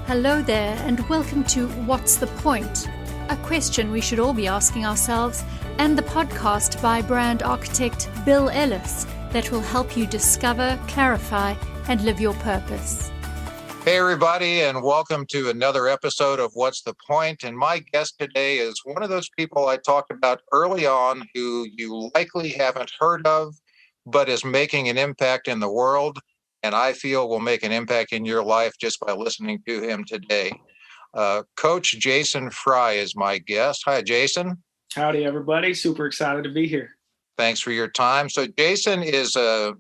Hello there, and welcome to What's the Point? A question we should all be asking ourselves, and the podcast by brand architect Bill Ellis that will help you discover, clarify, and live your purpose. Hey, everybody, and welcome to another episode of What's the Point? And my guest today is one of those people I talked about early on who you likely haven't heard of, but is making an impact in the world, and I feel will make an impact in your life just by listening to him today. Coach Jason Fry is my guest. Hi, Jason. Howdy, everybody. Super excited to be here. Thanks for your time. So Jason is one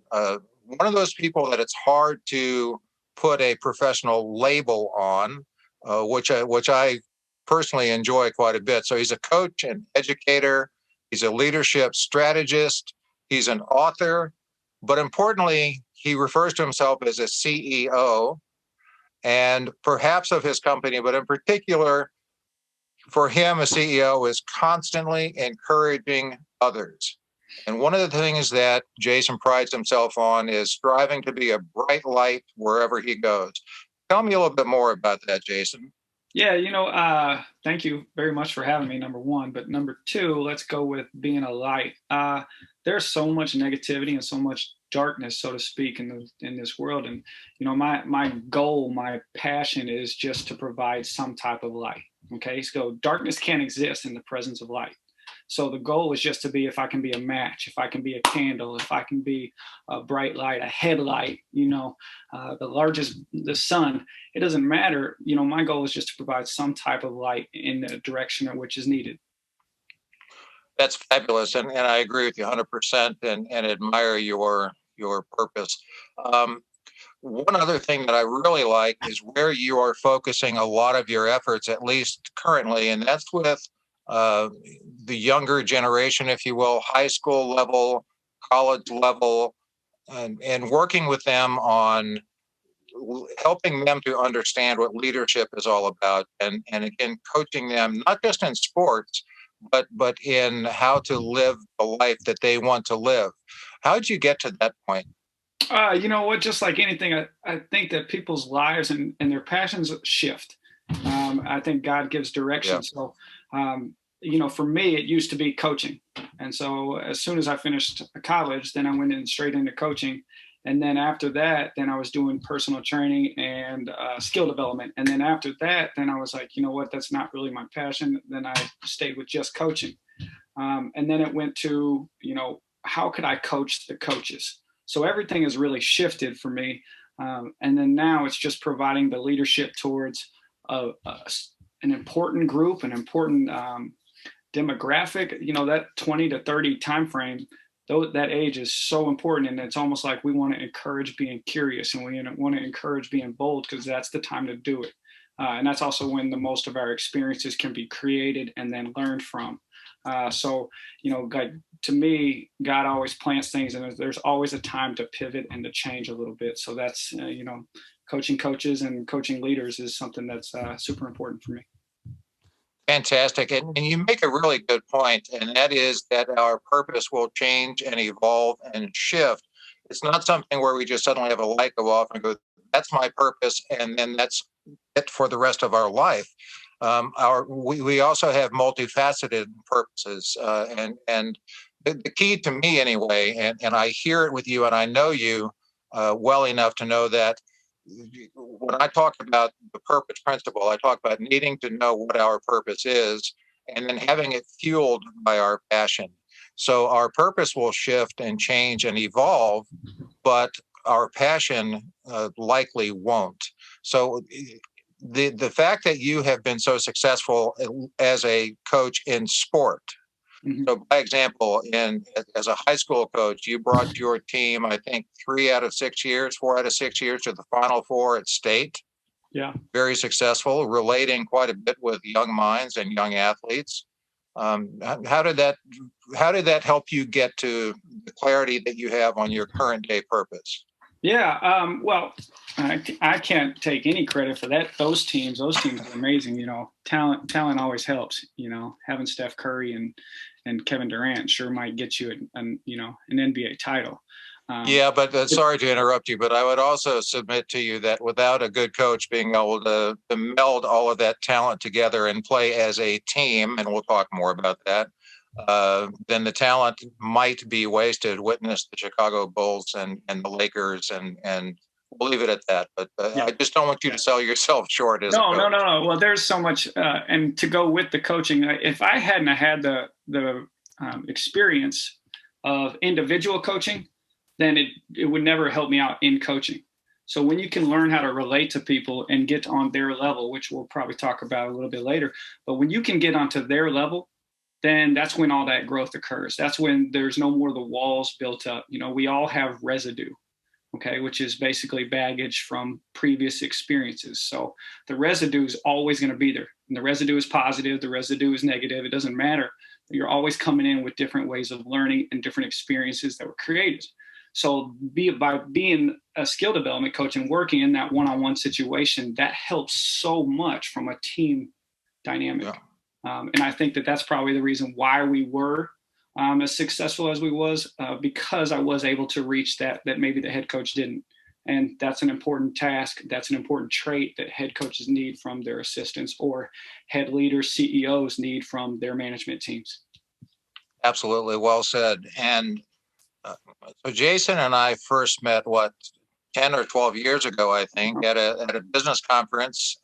of those people that it's hard to put a professional label on, which I personally enjoy quite a bit. So he's a coach and educator. He's a leadership strategist. He's an author. But importantly, he refers to himself as a CEO, and perhaps of his company, but in particular, for him, a CEO is constantly encouraging others. And one of the things that Jason prides himself on is striving to be a bright light wherever he goes. Tell me a little bit more about that, Jason. Yeah, thank you very much for having me, number one. But number two, let's go with being a light. There's so much negativity and so much darkness, so to speak, in this world. And, my goal, my passion is just to provide some type of light. Okay, so darkness can't exist in the presence of light. So the goal is just to be, if I can be a match, if I can be a candle, if I can be a bright light, a headlight, the sun, it doesn't matter. My goal is just to provide some type of light in the direction in which is needed. That's fabulous. And I agree with you 100% and admire your purpose. One other thing that I really like is where you are focusing a lot of your efforts, at least currently, and that's with the younger generation, if you will, high school level, college level, and working with them on helping them to understand what leadership is all about, and again, coaching them, not just in sports, but in how to live the life that they want to live. How did you get to that point? You know what? Just like anything, I think that people's lives and their passions shift. I think God gives direction. Yeah. So, for me, it used to be coaching. And so as soon as I finished college, then I went straight into coaching. And then after that, then I was doing personal training and skill development. And then after that, then I was like, you know what? That's not really my passion. Then I stayed with just coaching. And then it went to, how could I coach the coaches? So everything has really shifted for me. And then now it's just providing the leadership towards an important group, an important demographic, that 20 to 30 timeframe, that age is so important. And it's almost like we want to encourage being curious, and we want to encourage being bold, because that's the time to do it. And that's also when the most of our experiences can be created and then learned from. God, to me, God always plants things, and there's always a time to pivot and to change a little bit. So that's, coaching coaches and coaching leaders is something that's super important for me. Fantastic. And you make a really good point, and that is that our purpose will change and evolve and shift. It's not something where we just suddenly have a light go off and go, that's my purpose, and then that's it for the rest of our life. We also have multifaceted purposes, and the key to me anyway, and I hear it with you, and I know you well enough to know that when I talk about the purpose principle, I talk about needing to know what our purpose is and then having it fueled by our passion. So our purpose will shift and change and evolve, but our passion likely won't. So the fact that you have been so successful as a coach in sport. Mm-hmm. So, by example, as a high school coach, you brought your team, I think, 4 out of 6 years to the Final Four at state. Yeah. Very successful, relating quite a bit with young minds and young athletes. How did that help you get to the clarity that you have on your current day purpose? Yeah. Well, I can't take any credit for that. Those teams are amazing. Talent always helps. Having Steph Curry and Kevin Durant sure might get you an NBA title. Yeah, but sorry to interrupt you, but I would also submit to you that without a good coach being able to meld all of that talent together and play as a team, and we'll talk more about that, then the talent might be wasted. Witness the Chicago Bulls and the Lakers, and we'll leave it at that. But Yeah. I just don't want you to sell yourself short as no, a coach. no. Well, there's so much, and to go with the coaching, if I hadn't had the experience of individual coaching, then it would never help me out in coaching. So when you can learn how to relate to people and get on their level, which we'll probably talk about a little bit later, but when you can get onto their level, then that's when all that growth occurs. That's when there's no more of the walls built up. We all have residue, okay, which is basically baggage from previous experiences. So the residue is always going to be there. And the residue is positive, the residue is negative. It doesn't matter. You're always coming in with different ways of learning and different experiences that were created. So by being a skill development coach and working in that one-on-one situation, that helps so much from a team dynamic. Yeah. And I think that that's probably the reason why we were as successful as we was, because I was able to reach that maybe the head coach didn't. And that's an important task. That's an important trait that head coaches need from their assistants, or head leaders, CEOs need from their management teams. Absolutely. Well said. And so Jason and I first met, 10 or 12 years ago, I think, at a business conference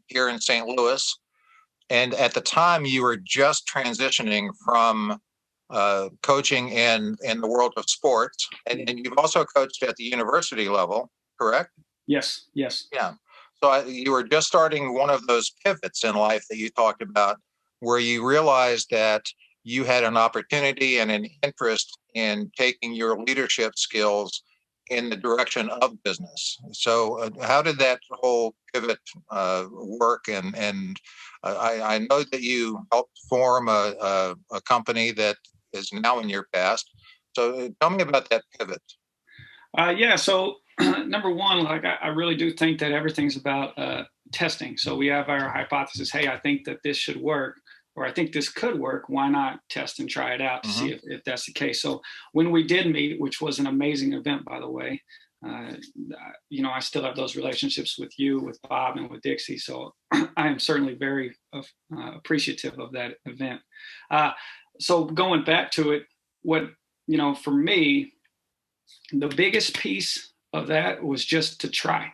here in St. Louis. And at the time, you were just transitioning from coaching in the world of sports. And you've also coached at the university level, correct? Yes. Yeah. So you were just starting one of those pivots in life that you talked about, where you realized that you had an opportunity and an interest in taking your leadership skills in the direction of business. So how did that whole pivot work? And I know that you helped form a company that is now in your past. So tell me about that pivot. Yeah. So number one, I really do think that everything's about testing. So we have our hypothesis. Hey, I think that this should work, or I think this could work. Why not test and try it out to see if that's the case? So when we did meet, which was an amazing event, by the way, I still have those relationships with you, with Bob, and with Dixie. So I am certainly very appreciative of that event. So going back to it, for me, the biggest piece of that was just to try,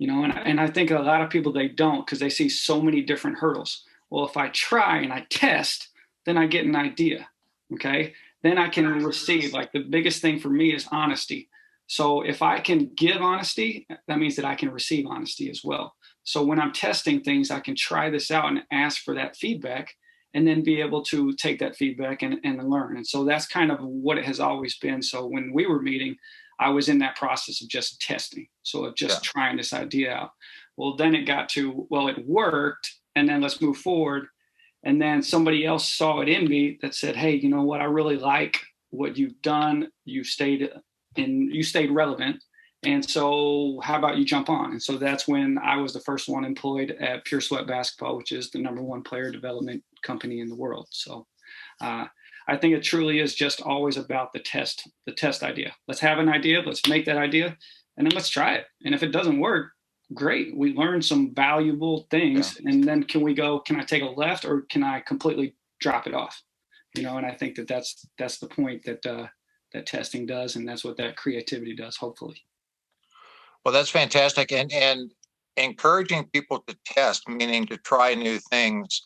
and I think a lot of people, they don't, because they see so many different hurdles. Well, if I try and I test, then I get an idea. Okay. Then I can receive. Like, the biggest thing for me is honesty. So if I can give honesty, that means that I can receive honesty as well. So when I'm testing things, I can try this out and ask for that feedback, and then be able to take that feedback and learn. And so that's kind of what it has always been. So when we were meeting, I was in that process of just testing. So of just trying this idea out. Well, then it got to, well, it worked, and then let's move forward. And then somebody else saw it in me that said, hey, you know what? I really like what you've done. You stayed relevant. And so how about you jump on? And so that's when I was the first one employed at Pure Sweat Basketball, which is the #1 player development company in the world. So I think it truly is just always about the test idea. Let's have an idea. Let's make that idea, and then let's try it. And if it doesn't work, great. We learn some valuable things. Yeah. And then can I take a left, or can I completely drop it off? And I think that's the point that testing does. And that's what that creativity does, hopefully. Well, that's fantastic. And encouraging people to test, meaning to try new things,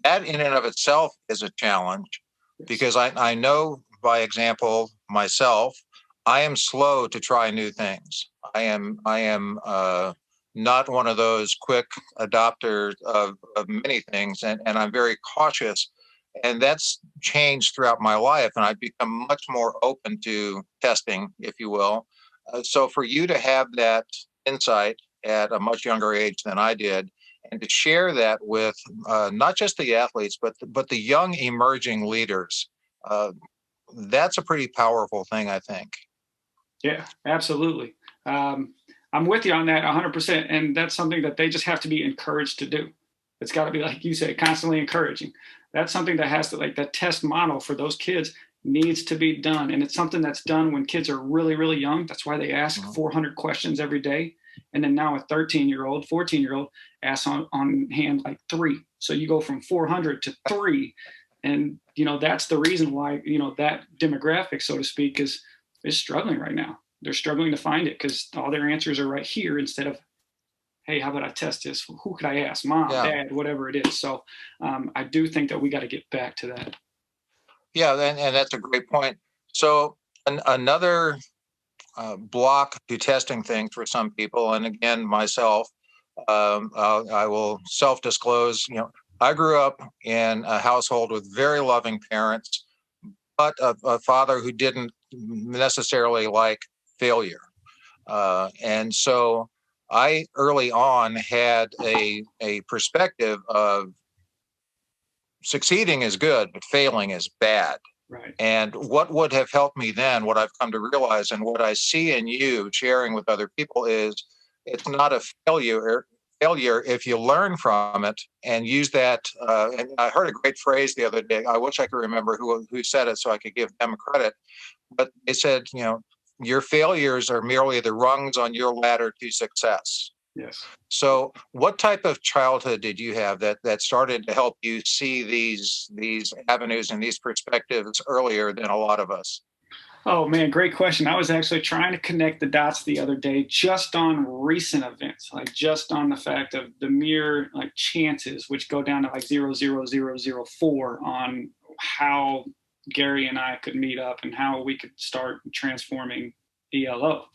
that in and of itself is a challenge. Yes. Because I know, by example, myself, I am slow to try new things. I am not one of those quick adopters of many things, and I'm very cautious. And that's changed throughout my life, and I've become much more open to testing, if you will. So for you to have that insight at a much younger age than I did, and to share that with not just the athletes, but the young emerging leaders, that's a pretty powerful thing, I think. Yeah, absolutely. I'm with you on that 100%. And that's something that they just have to be encouraged to do. It's got to be, like you say, constantly encouraging. That's something that has to, like, that test model for those kids. needs to be done. And it's something that's done when kids are really, really young. That's why they ask 400 questions every day. And then now a 13-year-old, 14-year-old asks on hand like 3. So you go from 400 to 3. And, that's the reason why, that demographic, so to speak, is struggling right now. They're struggling to find it because all their answers are right here instead of, hey, how about I test this? Who could I ask? Mom, dad, whatever it is. So I do think that we got to get back to that. Yeah, and that's a great point. So another block to testing things for some people, and again, myself, I will self-disclose, I grew up in a household with very loving parents, but a father who didn't necessarily like failure. And so I early on had a perspective of succeeding is good, but failing is bad. Right. And what would have helped me then, what I've come to realize and what I see in you sharing with other people is it's not a failure if you learn from it and use that. And I heard a great phrase the other day. I wish I could remember who said it so I could give them credit. But they said, your failures are merely the rungs on your ladder to success. Yes. So what type of childhood did you have that started to help you see these avenues and these perspectives earlier than a lot of us? Oh man, great question. I was actually trying to connect the dots the other day just on recent events, like just on the fact of the mere chances, which go down to 0.00004 on how Gary and I could meet up and how we could start transforming ELO,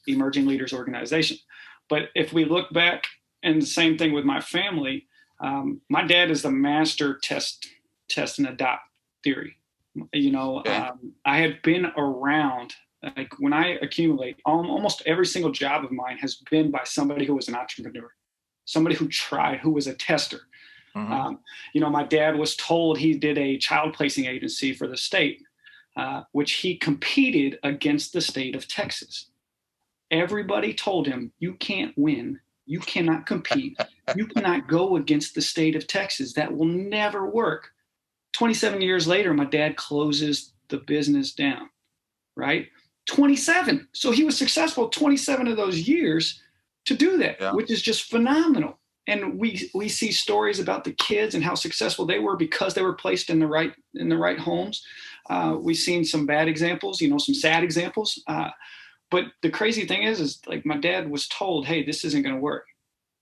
Emerging Leaders Organization. But if we look back, and the same thing with my family, my dad is the master test and adopt theory. I had been around, when I accumulate, almost every single job of mine has been by somebody who was an entrepreneur, somebody who tried, who was a tester. Mm-hmm. My dad was told he did a child placing agency for the state, which he competed against the state of Texas. Everybody told him, you can't win. You cannot compete. You cannot go against the state of Texas. That will never work. 27 years later, my dad closes the business down, right? 27. So he was successful 27 of those years to do that, which is just phenomenal. And we see stories about the kids and how successful they were because they were placed in the right homes. We've seen some bad examples, some sad examples. But the crazy thing is my dad was told, hey, this isn't going to work.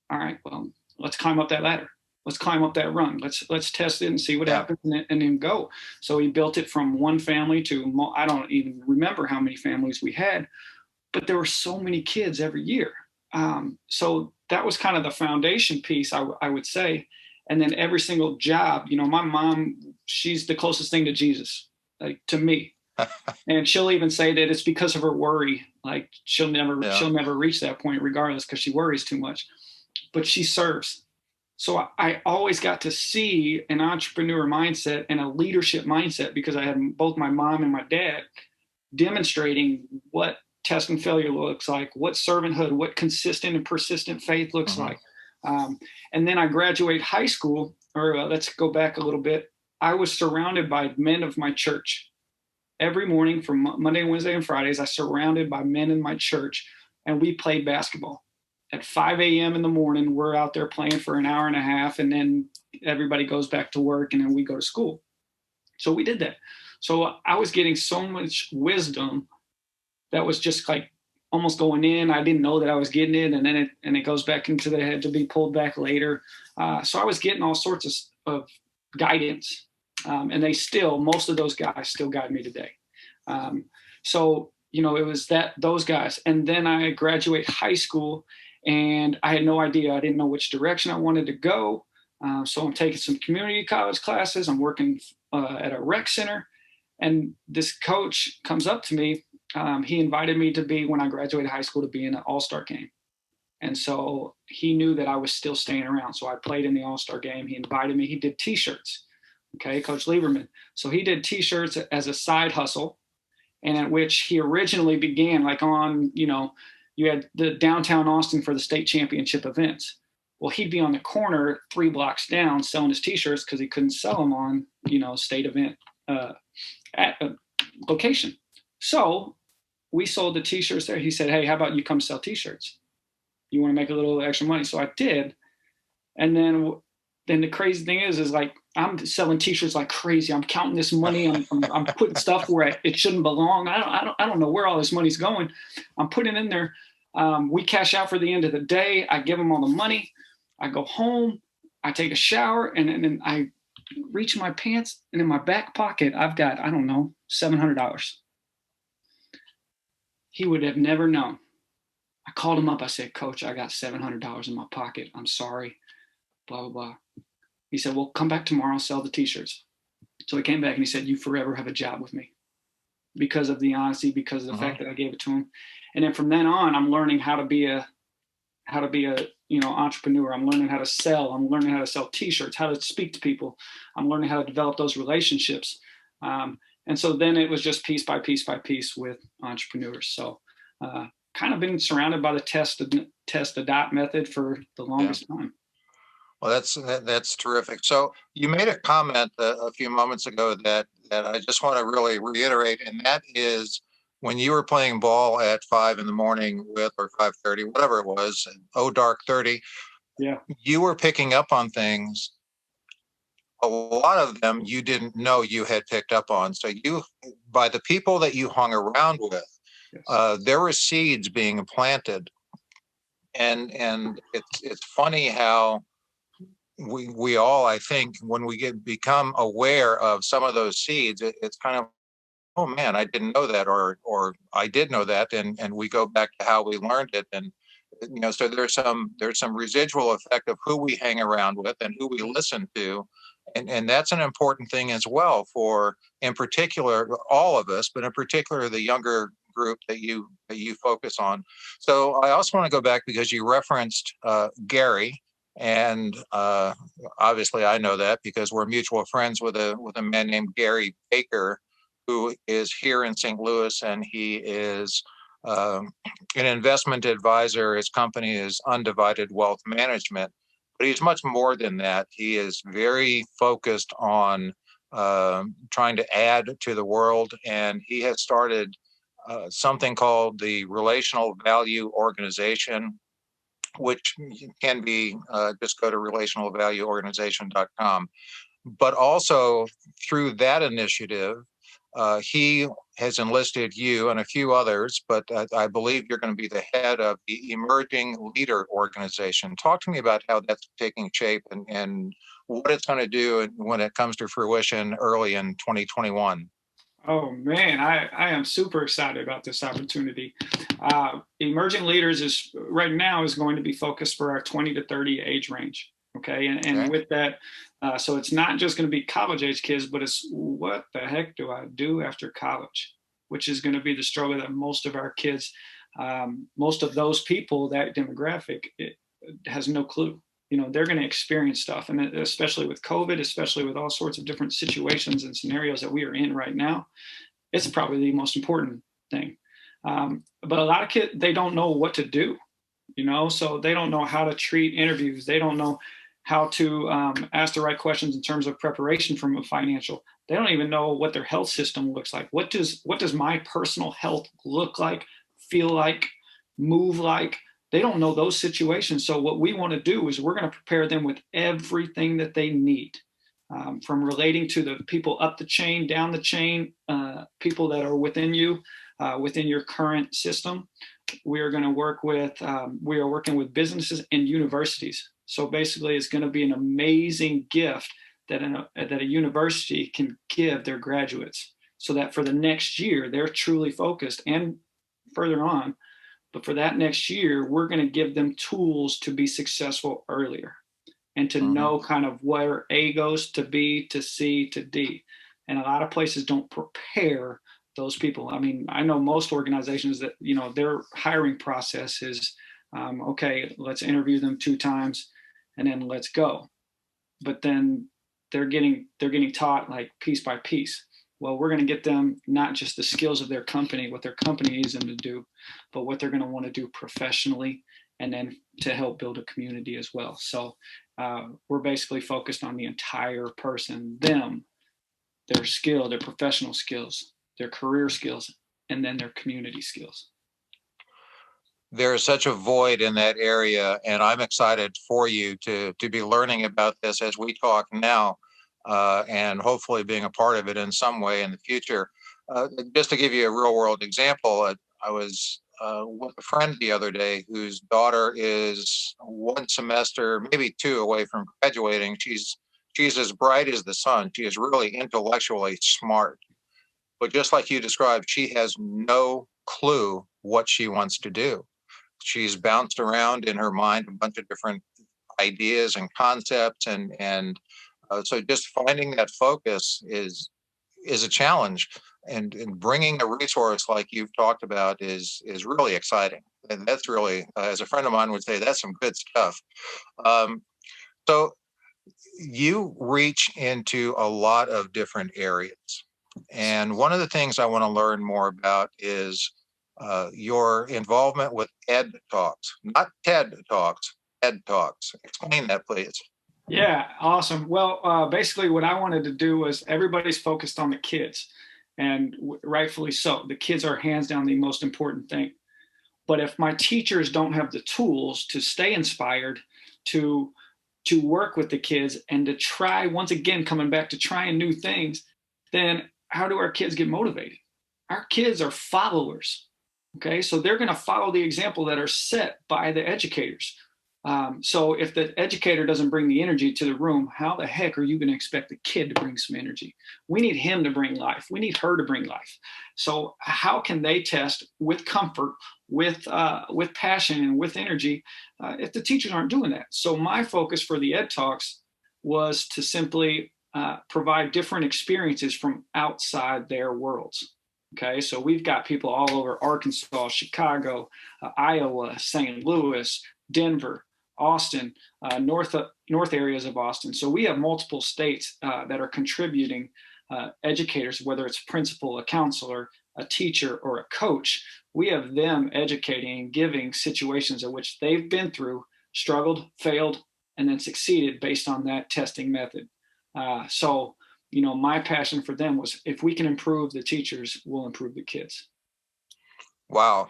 All right, well, let's climb up that ladder. Let's climb up that rung. Let's test it and see what happens and then go. So he built it from one family to, I don't even remember how many families we had, but there were so many kids every year. So that was kind of the foundation piece, I would say. And then every single job, my mom, she's the closest thing to Jesus, to me. And she'll even say that it's because of her worry. She'll never reach that point regardless because she worries too much, but she serves. So I always got to see an entrepreneur mindset and a leadership mindset because I had both my mom and my dad demonstrating what test and failure looks like, what servanthood, what consistent and persistent faith looks like. And then I graduate high school, or let's go back a little bit. I was surrounded by men of my church. Every morning from Monday, Wednesday, and Fridays, I surrounded by men in my church, and we played basketball. At 5 a.m. in the morning, we're out there playing for an hour and a half, and then everybody goes back to work, and then we go to school. So we did that. So I was getting so much wisdom that was just almost going in. I didn't know that I was getting it, and then it goes back into the head to be pulled back later. So I was getting all sorts of guidance. And most of those guys still guide me today. So, it was those guys. And then I graduate high school and I had no idea. I didn't know which direction I wanted to go. So I'm taking some community college classes. I'm working at a rec center. And this coach comes up to me. He invited me to be, when I graduated high school, to be in an all-star game. And so he knew that I was still staying around. So I played in the all-star game. He invited me. He did T-shirts. Okay, Coach Lieberman. So he did T-shirts as a side hustle, and at which he originally began you had the downtown Austin for the state championship events. Well, he'd be on the corner 3 blocks down selling his T-shirts because he couldn't sell them on, state event. location. So we sold the t-shirts there. He said, hey, how about you come sell t-shirts? You want to make a little extra money? So I did. And then the crazy thing is like, I'm selling t-shirts like crazy. I'm counting this money. I'm putting stuff where it shouldn't belong. I don't know where all this money's going. I'm putting it in there. We cash out for the end of the day. I give them all the money. I go home. I take a shower, and then I reach my pants, and in my back pocket, I've got, I don't know, $700. He would have never known. I called him up. I said, Coach, I got $700 in my pocket. I'm sorry. Blah, blah, blah. He said, well, come back tomorrow, sell the t-shirts. So he came back and he said, you forever have a job with me, because of the honesty, because of the fact that I gave it to him. And then from then on, I'm learning how to be a entrepreneur. I'm learning how to sell. I'm learning how to sell t-shirts, how to speak to people. I'm learning how to develop those relationships. And so then it was just piece by piece by piece with entrepreneurs. So kind of been surrounded by the test adopt method for the longest time. Well, that's terrific. So you made a comment a few moments ago that I just want to really reiterate, and that is when you were playing ball at 5 a.m. with, or 5:30, whatever it was, dark 30. Yeah, you were picking up on things. A lot of them you didn't know you had picked up on. So by the people that you hung around with, yes. There were seeds being planted, and it's funny how we all, I think, when we become aware of some of those seeds, it's kind of, oh man, I didn't know that, or I did know that, and we go back to how we learned it, and so there's some residual effect of who we hang around with and who we listen to, and that's an important thing as well for, in particular, all of us, but in particular the younger group that you focus on. So I also want to go back because you referenced Gary. And obviously, I know that because we're mutual friends with a man named Gary Baker, who is here in St. Louis, and he is an investment advisor. His company is Undivided Wealth Management, but he's much more than that. He is very focused on trying to add to the world, and he has started something called the Relational Value Organization, which can be, just go to relationalvalueorganization.com. But also through that initiative, he has enlisted you and a few others, but I believe you're going to be the head of the Emerging Leader Organization. Talk to me about how that's taking shape and what it's going to do when it comes to fruition early in 2021. Oh man, I am super excited about this opportunity. Emerging Leaders is going to be focused for our 20 to 30 age range. Okay. And with that, so it's not just going to be college age kids, but it's what the heck do I do after college, which is going to be the struggle that most of our kids, most of those people, that demographic, it has no clue. They're going to experience stuff. And especially with COVID, especially with all sorts of different situations and scenarios that we are in right now, it's probably the most important thing. But a lot of kids, they don't know what to do, so they don't know how to treat interviews. They don't know how to ask the right questions in terms of preparation from a financial. They don't even know what their health system looks like. What does my personal health look like, feel like, move like? They don't know those situations. So what we want to do is we're going to prepare them with everything that they need, from relating to the people up the chain, down the chain, people that are within you, within your current system. We are working with businesses and universities. So basically, it's going to be an amazing gift that a university can give their graduates, so that for the next year, they're truly focused, and further on. But for that next year, we're going to give them tools to be successful earlier, and to know kind of where A goes to B, to C, to D. And a lot of places don't prepare those people. I mean, I know most organizations that, their hiring process is, okay, let's interview them 2 times and then let's go. But then they're getting taught like piece by piece. Well, we're going to get them not just the skills of their company, what their company needs them to do, but what they're going to want to do professionally, and then to help build a community as well. So we're basically focused on the entire person, them, their skill, their professional skills, their career skills, and then their community skills. There is such a void in that area, and I'm excited for you to be learning about this as we talk now, and hopefully being a part of it in some way in the future. Just to give you a real world example, I was with a friend the other day whose daughter is one semester, maybe two, away from graduating. She's as bright as the sun. She is really intellectually smart, but just like you described, she has no clue what she wants to do. She's bounced around in her mind a bunch of different ideas and concepts, and so just finding that focus is a challenge, and bringing a resource like you've talked about is really exciting, and that's really, as a friend of mine would say, that's some good stuff. So you reach into a lot of different areas, and one of the things I want to learn more about is your involvement with Ed Talks, not TED Talks, Ed Talks. Explain that, please. Yeah, awesome. Well, basically what I wanted to do was, everybody's focused on the kids, and rightfully so. The kids are hands down the most important thing. But if my teachers don't have the tools to stay inspired, to work with the kids, and to try, once again, coming back to trying new things, then how do our kids get motivated? Our kids are followers. Okay, so they're going to follow the example that are set by the educators. So if the educator doesn't bring the energy to the room, how the heck are you going to expect the kid to bring some energy? We need him to bring life. We need her to bring life. So how can they test with comfort, with passion, and with energy if the teachers aren't doing that? So my focus for the Ed Talks was to simply provide different experiences from outside their worlds. Okay, so we've got people all over Arkansas, Chicago, Iowa, St. Louis, Denver, Austin, north areas of Austin. So we have multiple states that are contributing educators, whether it's a principal, a counselor, a teacher, or a coach. We have them educating and giving situations in which they've been through, struggled, failed, and then succeeded based on that testing method. So my passion for them was, if we can improve the teachers, we'll improve the kids. Wow,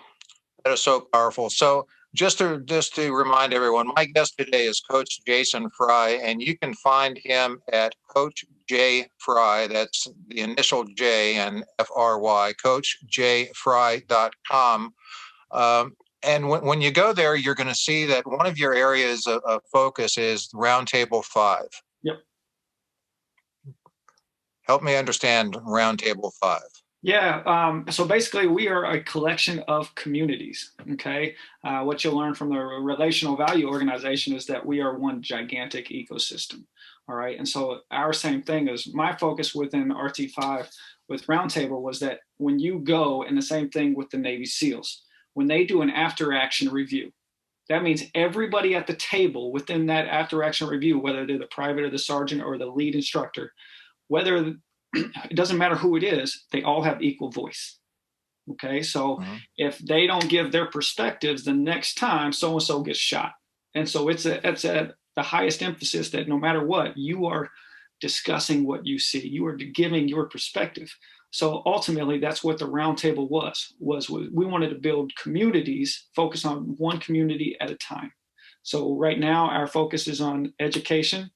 that is so powerful. So just to remind everyone, my guest today is Coach Jason Fry, and you can find him at Coach J Fry. That's the initial J and FRY, CoachJFry.com. And when you go there, you're going to see that one of your areas of focus is Roundtable 5. Yep. Help me understand Roundtable 5. Yeah, so basically we are a collection of communities, okay? What you'll learn from the relational value organization is that we are one gigantic ecosystem, all right? And so our same thing is, my focus within RT5 with Roundtable was that when you go, and the same thing with the Navy SEALs, when they do an after-action review, that means everybody at the table within that after-action review, whether they're the private or the sergeant or the lead instructor, whether it doesn't matter who it is, they all have equal voice. Okay, so if they don't give their perspectives, the next time so-and-so gets shot. And so it's at the highest emphasis that no matter what, you are discussing what you see. You are giving your perspective. So ultimately, that's what the Roundtable was we wanted to build communities, focus on one community at a time. So right now, our focus is on education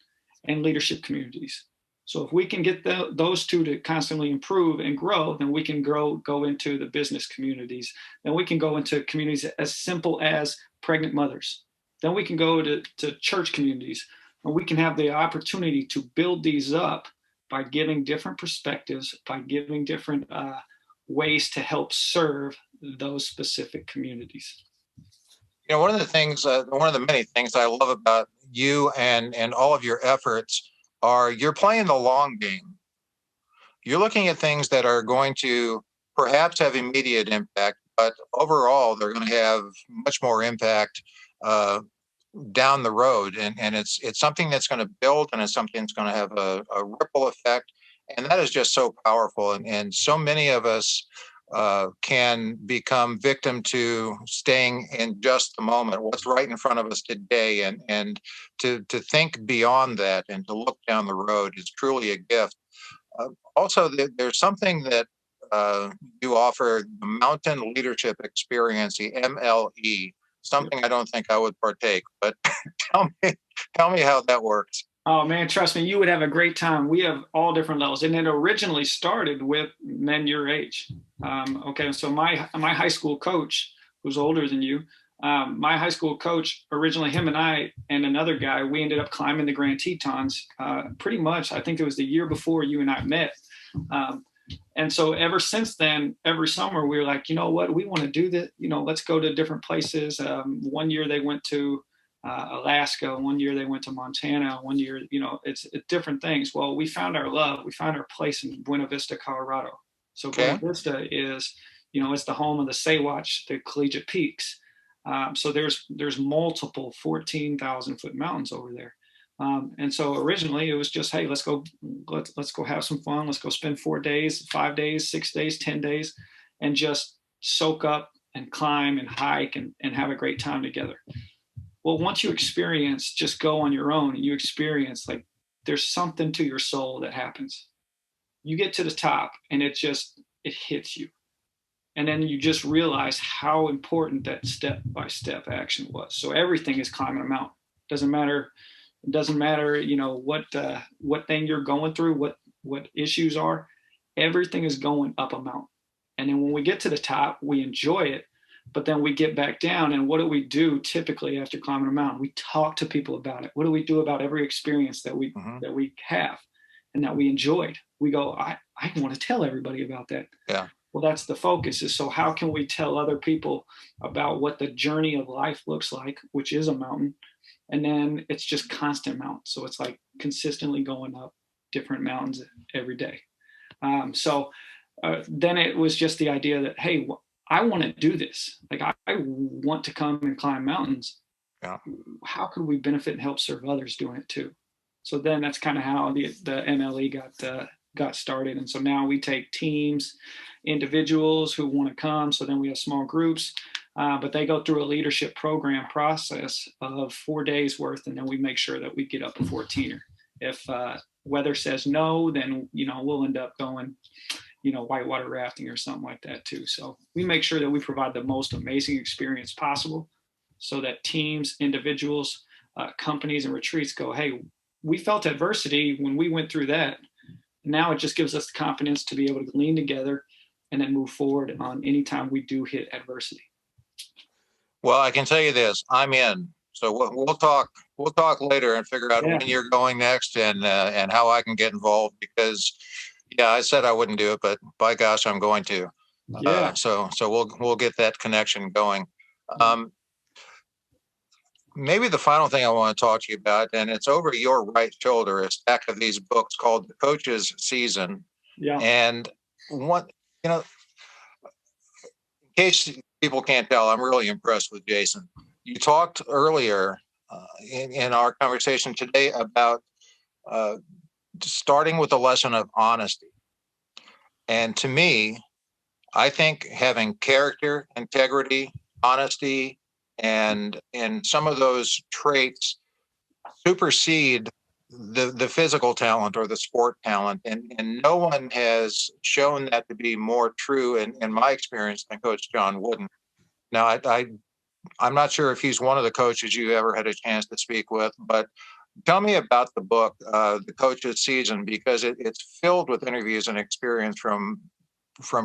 and leadership communities. So if we can get those two to constantly improve and grow, then we can go into the business communities. Then we can go into communities as simple as pregnant mothers. Then we can go to church communities, and we can have the opportunity to build these up by giving different perspectives, by giving different ways to help serve those specific communities. One of the many things I love about you and all of your efforts are you're playing the long game. You're looking at things that are going to perhaps have immediate impact, but overall they're going to have much more impact down the road. And it's something that's going to build, and it's something that's going to have a ripple effect. And that is just so powerful. And so many of us can become victim to staying in just the moment, what's right in front of us today, and to think beyond that and to look down the road is truly a gift. Also, there's something that you offer, the Mountain Leadership Experience, the MLE, something I don't think I would partake, but tell me how that works. Oh man, trust me, you would have a great time. We have all different levels, and it originally started with men your age. Okay, so my high school coach, who's older than you, my high school coach, originally him and I and another guy, we ended up climbing the Grand Tetons pretty much. I think it was the year before you and I met. And so ever since then, every summer we were like, you know what, we want to do this. Let's go to different places. One year they went to Alaska. One year they went to Montana. One year, it's different things. Well, we found our love. We found our place in Buena Vista, Colorado. So Buena Vista is, it's the home of the Saywatch, the collegiate peaks. So there's multiple 14,000 foot mountains over there. And so originally it was just, hey, let's go have some fun. Let's go spend 4 days, 5 days, 6 days, 10 days, and just soak up and climb and hike and have a great time together. Well, once you experience, just go on your own and you experience, like, there's something to your soul that happens. You get to the top and it hits you. And then you just realize how important that step-by-step action was. So everything is climbing a mountain. Doesn't matter, what thing you're going through, what issues are. Everything is going up a mountain. And then when we get to the top, we enjoy it. But then we get back down, and what do we do typically after climbing a mountain? We talk to people about it. What do we do about every experience that we have and that we enjoyed? We go, I want to tell everybody about that. Yeah. Well, that's the focus, is so how can we tell other people about what the journey of life looks like, which is a mountain, and then it's just constant mountains. So it's like consistently going up different mountains every day. Then it was just the idea that, hey, I want to do this. Like, I want to come and climb mountains. Yeah. How could we benefit and help serve others doing it too? So then that's kind of how the MLE got started. And so now we take teams, individuals who want to come. So then we have small groups, but they go through a leadership program process of 4 days worth. And then we make sure that we get up a 14er. If weather says no, then, we'll end up going, whitewater rafting or something like that too. So we make sure that we provide the most amazing experience possible so that teams, individuals, companies, and retreats go, hey, we felt adversity when we went through that. Now it just gives us the confidence to be able to lean together and then move forward on any time we do hit adversity. Well, I can tell you this, I'm in. So we'll talk later and figure out when you're going next and how I can get involved, because I said I wouldn't do it, but by gosh, I'm going to. Yeah. So we'll get that connection going. Maybe the final thing I want to talk to you about, and it's over your right shoulder, a stack of these books called The Coach's Season. Yeah. And in case people can't tell, I'm really impressed with Jason. You talked earlier in our conversation today about starting with a lesson of honesty. And to me, I think having character, integrity, honesty, and some of those traits supersede the physical talent or the sport talent. And no one has shown that to be more true in my experience than Coach John Wooden. Now, I'm not sure if he's one of the coaches you ever had a chance to speak with, but tell me about the book, The Coach's Season, because it's filled with interviews and experience from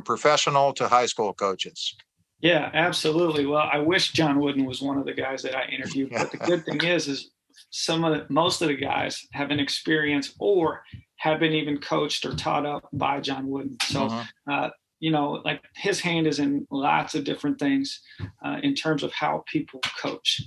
professional to high school coaches. Yeah, absolutely. Well, I wish John Wooden was one of the guys that I interviewed, but the good thing is most of the guys have an experience or have been even coached or taught up by John Wooden. So, like his hand is in lots of different things in terms of how people coach.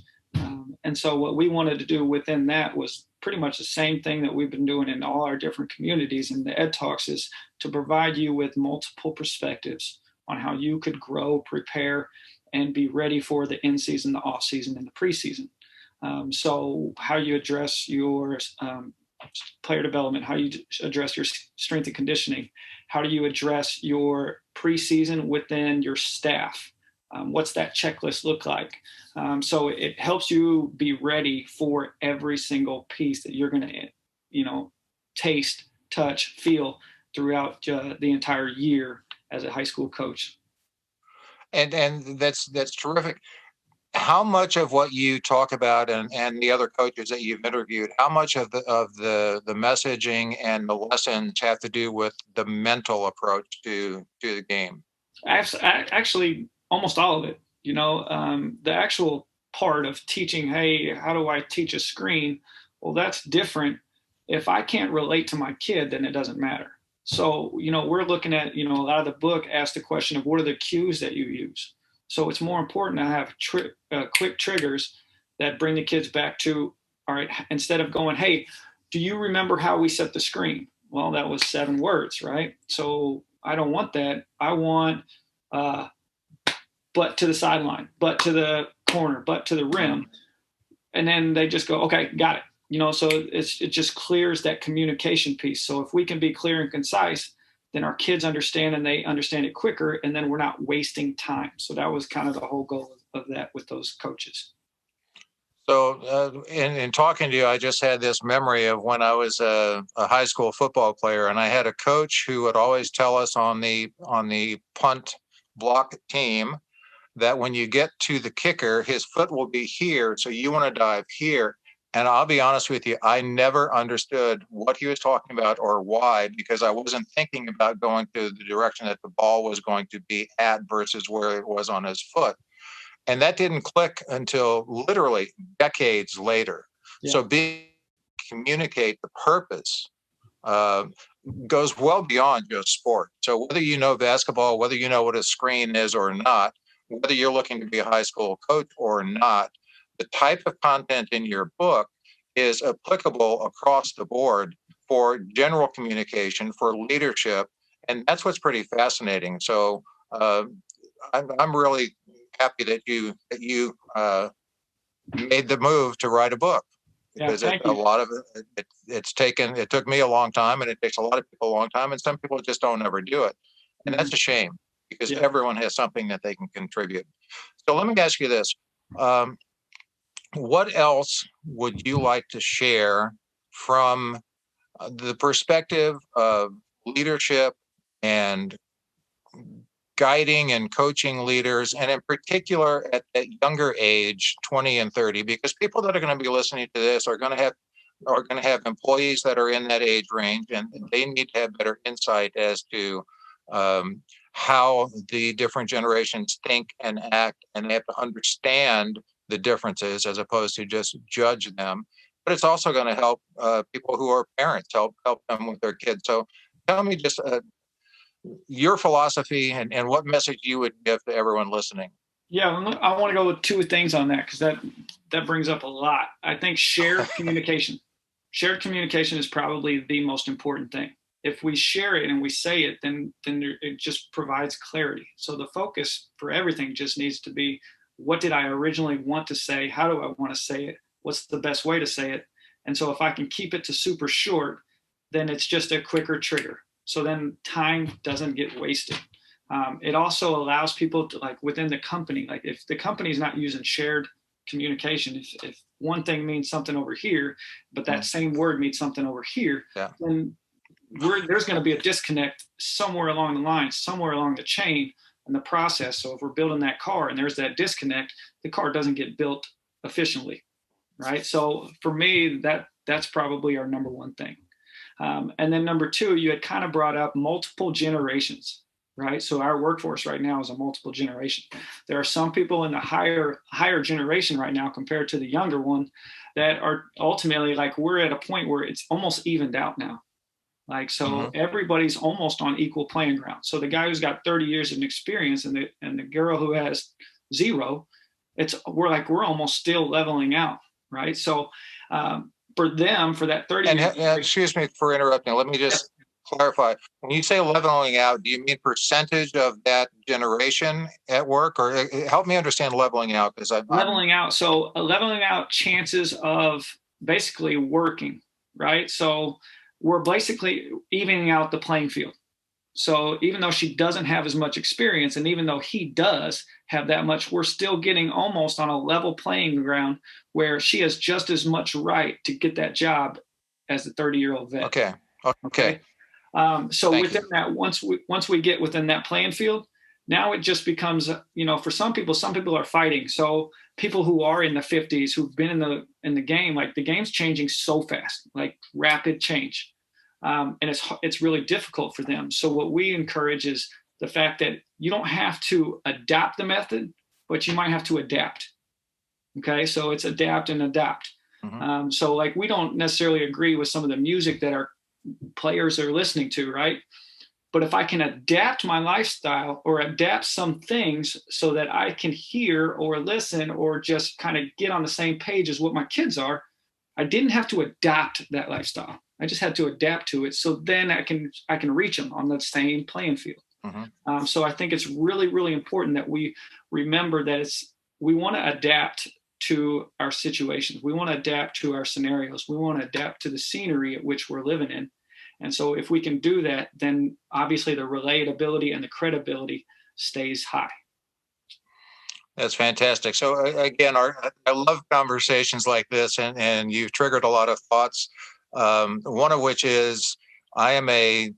And so what we wanted to do within that was pretty much the same thing that we've been doing in all our different communities in the Ed Talks, is to provide you with multiple perspectives on how you could grow, prepare, and be ready for the in season, the off season, and the preseason. So how you address your player development, how you address your strength and conditioning, how do you address your preseason within your staff? What's that checklist look like? So it helps you be ready for every single piece that you're going to, taste, touch, feel throughout the entire year as a high school coach. And that's terrific. How much of what you talk about and the other coaches that you've interviewed, how much of the messaging and the lessons have to do with the mental approach to the game? Actually, almost all of it. The actual part of teaching, hey, how do I teach a screen? Well, that's different. If I can't relate to my kid, then it doesn't matter. So, we're looking at, a lot of the book asks the question of what are the cues that you use? So it's more important to have quick triggers that bring the kids back to, all right, instead of going, hey, do you remember how we set the screen? Well, that was 7 words, right? So I don't want that. I want butt to the sideline, butt to the corner, butt to the rim. And then they just go, okay, got it. So it just clears that communication piece. So if we can be clear and concise, then our kids understand and they understand it quicker, and then we're not wasting time. So that was kind of the whole goal of that with those coaches. So in talking to you, I just had this memory of when I was a high school football player, and I had a coach who would always tell us on the punt block team that when you get to the kicker, his foot will be here, so you want to dive here. And I'll be honest with you, I never understood what he was talking about or why, because I wasn't thinking about going to the direction that the ball was going to be at versus where it was on his foot. And that didn't click until literally decades later. Yeah. So communicate the purpose goes well beyond just sport. So whether you know basketball, whether you know what a screen is or not, whether you're looking to be a high school coach or not, the type of content in your book is applicable across the board for general communication, for leadership, and that's what's pretty fascinating. So I'm really happy that you made the move to write a book, because a lot of it took me a long time, and it takes a lot of people a long time, and some people just don't ever do it, and that's a shame, because everyone has something that they can contribute. So let me ask you this. What else would you like to share from the perspective of leadership and guiding and coaching leaders, and in particular at that younger age, 20 and 30, because people that are going to be listening to this are going to have employees that are in that age range, and they need to have better insight as to how the different generations think and act, and they have to understand the differences as opposed to just judge them. But it's also going to help people who are parents, help them with their kids. So tell me just your philosophy and what message you would give to everyone listening. Yeah, I want to go with 2 things on that, because that brings up a lot. I think shared communication. Shared communication is probably the most important thing. If we share it and we say it, then it just provides clarity. So the focus for everything just needs to be, what did I originally want to say? How do I want to say it? What's the best way to say it? And so if I can keep it to super short, then it's just a quicker trigger. So then time doesn't get wasted. It also allows people to, like, within the company, like if the company is not using shared communication, if one thing means something over here, but that same word means something over here, then there's going to be a disconnect somewhere along the line, somewhere along the chain in the process. So if we're building that car and there's that disconnect, the car doesn't get built efficiently, right? So for me, that's probably our number one thing. And then number 2, you had kind of brought up multiple generations, right? So our workforce right now is a multiple generation. There are some people in the higher generation right now compared to the younger one that are ultimately, like, we're at a point where it's almost evened out now. Like, so everybody's almost on equal playing ground. So the guy who's got 30 years of experience and the girl who has 0, we're almost still leveling out, right? So for them, for that 30 years. And excuse me for interrupting. Let me just clarify. When you say leveling out, do you mean percentage of that generation at work, or help me understand leveling out? Because leveling out. So leveling out chances of basically working, right? So we're basically evening out the playing field. So even though she doesn't have as much experience, and even though he does have that much, we're still getting almost on a level playing ground where she has just as much right to get that job as the 30-year-old vet. Okay. So Thank within you. that, once we get within that playing field, now it just becomes, for some people are fighting. So people who are in the 50s, who've been in the game, like the game's changing so fast, like rapid change. And it's really difficult for them. So what we encourage is the fact that you don't have to adopt the method, but you might have to adapt. Okay, so it's adapt and adapt. Mm-hmm. So like we don't necessarily agree with some of the music that our players are listening to, right? But if I can adapt my lifestyle or adapt some things so that I can hear or listen or just kind of get on the same page as what my kids are, I didn't have to adopt that lifestyle. I just had to adapt to it. So then I can reach them on the same playing field. Mm-hmm. So I think it's really, really important that we remember that we want to adapt to our situations. We want to adapt to our scenarios. We want to adapt to the scenery at which we're living in. And so if we can do that, then obviously the relatability and the credibility stays high. That's fantastic. So again, I love conversations like this, and you've triggered a lot of thoughts. One of which is I am a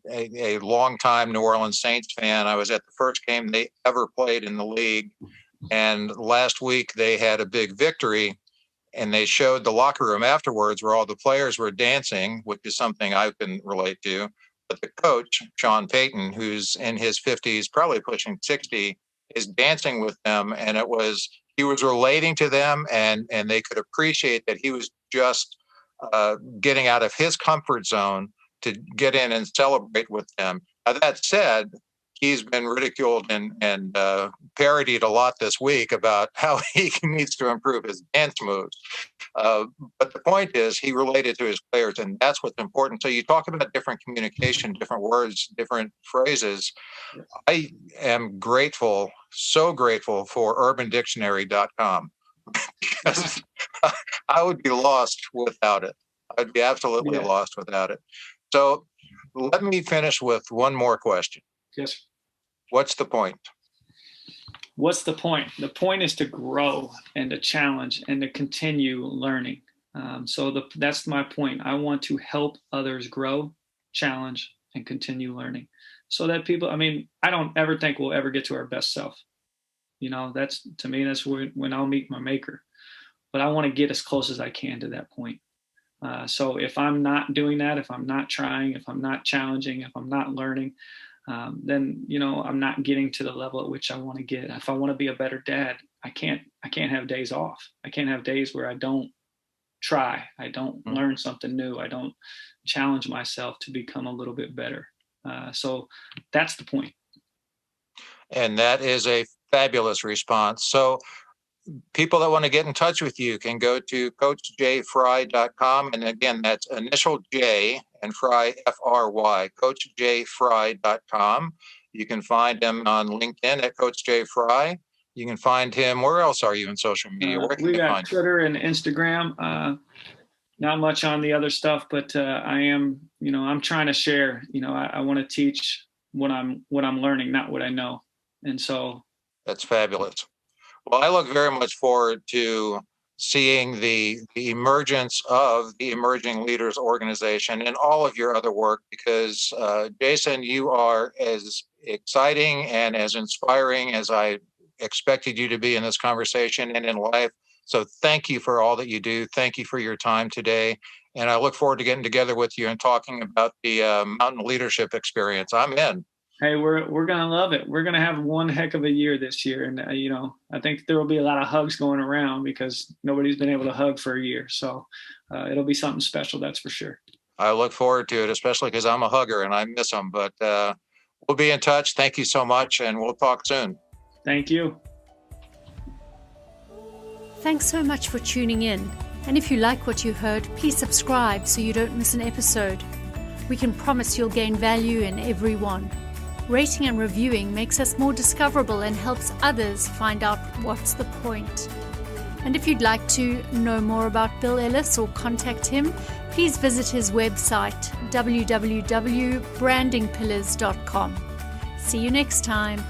longtime New Orleans Saints fan. I was at the first game they ever played in the league, and last week they had a big victory. And they showed the locker room afterwards where all the players were dancing, which is something I can relate to. But the coach, Sean Payton, who's in his 50s, probably pushing 60, is dancing with them. And he was relating to them, and they could appreciate that he was just getting out of his comfort zone to get in and celebrate with them. Now, that said, he's been ridiculed and parodied a lot this week about how he needs to improve his dance moves. But the point is, he related to his players, and that's what's important. So you talk about different communication, different words, different phrases. I am grateful, so grateful for UrbanDictionary.com because I would be lost without it. I'd be absolutely lost without it. So let me finish with one more question. Yes. What's the point? What's the point? The point is to grow and to challenge and to continue learning. That's my point. I want to help others grow, challenge, and continue learning so that I don't ever think we'll ever get to our best self. That's when I'll meet my maker. But I want to get as close as I can to that point. So if I'm not doing that, if I'm not trying, if I'm not challenging, if I'm not learning, then I'm not getting to the level at which I want to get. If I want to be a better dad, I can't have days off. I can't have days where I don't try. I don't learn something new. I don't challenge myself to become a little bit better. So that's the point. And that is a fabulous response. So people that want to get in touch with you can go to coachjfry.com. And again, that's initial J and Fry, F-R-Y, coachjfry.com. You can find him on LinkedIn at Coach J Fry. You can find him. Where else are you in social media? Where can we they got find Twitter and Instagram. Not much on the other stuff, but I am, I'm trying to share. I want to teach what I'm learning, not what I know. And so that's fabulous. Well, I look very much forward to seeing the emergence of the Emerging Leaders Organization and all of your other work, because Jason, you are as exciting and as inspiring as I expected you to be in this conversation and in life. So thank you for all that you do. Thank you for your time today. And I look forward to getting together with you and talking about the mountain leadership experience. I'm in. Hey, we're going to love it. We're going to have one heck of a year this year. And, I think there will be a lot of hugs going around because nobody's been able to hug for a year. So it'll be something special. That's for sure. I look forward to it, especially because I'm a hugger and I miss them. But we'll be in touch. Thank you so much. And we'll talk soon. Thank you. Thanks so much for tuning in. And if you like what you heard, please subscribe so you don't miss an episode. We can promise you'll gain value in every one. Rating and reviewing makes us more discoverable and helps others find out what's the point. And if you'd like to know more about Bill Ellis or contact him, please visit his website, www.brandingpillars.com. See you next time.